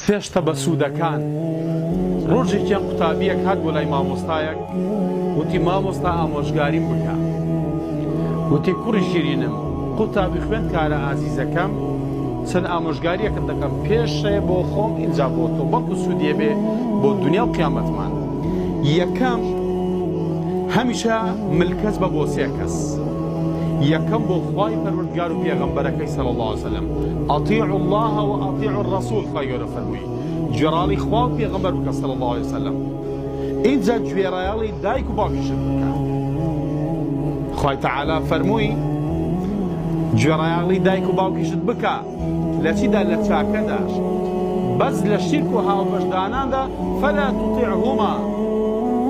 پێشتە بە سوودەکان ڕۆژێکیان قوتابیەک هات بۆ لای مامۆستایەک وتی مامۆستا ئامۆژگاریم بکە وتی کوڕی شیرینم قوتابی خوێن کارە ئازیزەکەم چەند ئامۆژگاریەکەت دەکەم پێشەیە بۆ خۆم ئینجا بۆ تۆ بەڵکو سوودیە بێ بۆ دنیا و قیامەتمان یەکەم هەمیشە ملکەت بە بۆ سێ کەس یەکەم بۆ خوای پەروەردگار و پێغەمبەرەکەی صلی الله علیه وسلم ئەطیعوا الله و ئەطیعوا الرسول خوای گەورە فەرمووی گوێڕاڵی خوا و پێغەمبەر بکە صلی الله علیه وسلم اینجا گوێڕایاڵی دایک و باوکیشت بکە خوای تەعالا فەرمووی گوێڕایاڵی دایک و باوکیشت بکە لە چیدا لە چاکەداش بەس لە شیرک و هاوبەشداناندا فەلا تطیعهما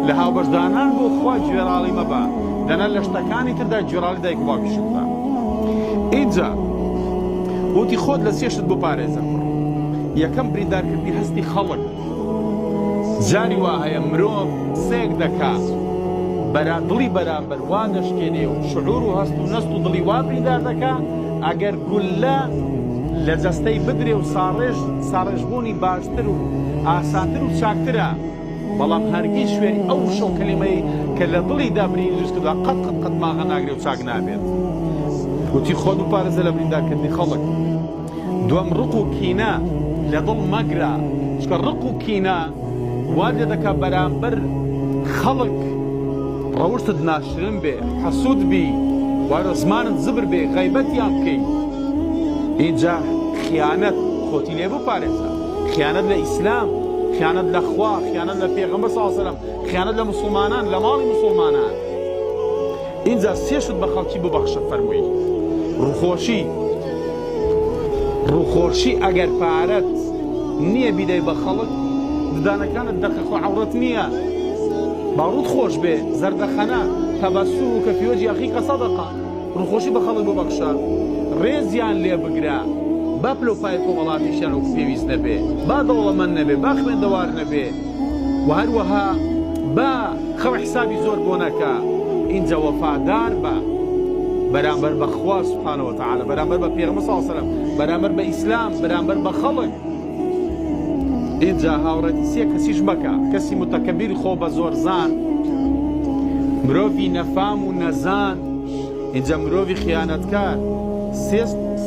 لە هاوبەشدانان بۆ خوا گوێڕاڵی مەبە دەنا لە شتەکانی تردا گوێڕاڵی دایک و باوکیشت بە ئینجا وتی خۆت لە سێ شت بپارێزە یەکەم بریندارکردنی هەستی خەڵک جاری وا هەیە مرۆڤ سێک دەکات دڵی بەرامبەر وا دەشکێنێ و شعور و هەست و نەست و دڵی وا بریندار دەکات ئەگەر گولە لە جەستەی بدرێ و ساڕێژبوونی باشتر و ئاسانتر و چاکترە بەڵام هەرگیز شوێنی ئەو شەو کەلیمەی کە لە دڵیدا برینی دروست کردووە قەت ماغە ناگرێ و چاک نابێت وتی خۆت بپارێزە لە بریندارکردنی خەڵک دووەم ڕق و کینە لە دڵ مەگرە چکە ڕق و کینە وا لێ دەکات بەرامبەر خەڵک ڕەوشتت ناشرن بێ حەسوود بی وارە زمانت زبر بێ غەیبەتیان بکەی اینجا خیانەت خۆتی لێ بپارێزە خیانەت لە ئیسلام خیانەت لە خوا خیانەت لە پێغەمبەر صلی الله علیه وسلم خیانەت لە مسلمانان لە ماڵی مسلمانان اینجا سێ شت بە خەڵکی ببەخشە فەرمووی ڕووخۆشی ئەگەر پارەت نییە بیدەی بە خەڵک ددانەکانت دەخەخ و عەورەت نییە باڕوود خۆش بێ زەردەخەنە تەبەسومکە فی وەجهی ئەخیکە سەدەقە ڕووخۆشی بە خەڵک ببەخشە ڕێزیان لێ بگرە با پلۆپای کۆمەڵاتیشیان و پێویست نەبێ با دەوڵەمەند نەبێ با خوێندەوار نەبێ و هەروەها با خەو حسابی زۆر بۆ نەکە اینجا وەفادار بە بەرامبەر بە خوا سبحانه وتعالى بەرامبەر بە پێغەمبەر صلی الله علیه وسلم بەرامبەر بە ئیسلام بەرامبەر بە خەڵک اینجا هاوڕێتی سێ کەسیش مەکە کەسی متەکەبیری خۆ بە زۆر زان مرۆڤی نەفام و نەزان اینجا مرۆڤی خیانەتکار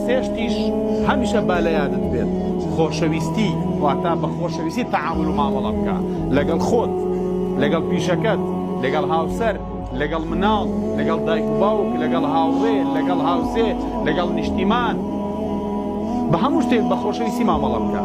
سێشتیش هەمیشە با لە یادت بێت خۆشەویستی واتە بە خۆشەویستی تەعامل و مامەڵە بکە لەگەڵ خۆت لەگەڵ پیشەکەت لەگەڵ هاوسەر لەگەڵ مناڵ لەگەڵ دایک و باوک لەگەڵ هاوڕێ لەگەڵ هاوسێ لەگەڵ نیشتیمان بە هەموو شتێک بە خۆشەویستی مامەڵە بکە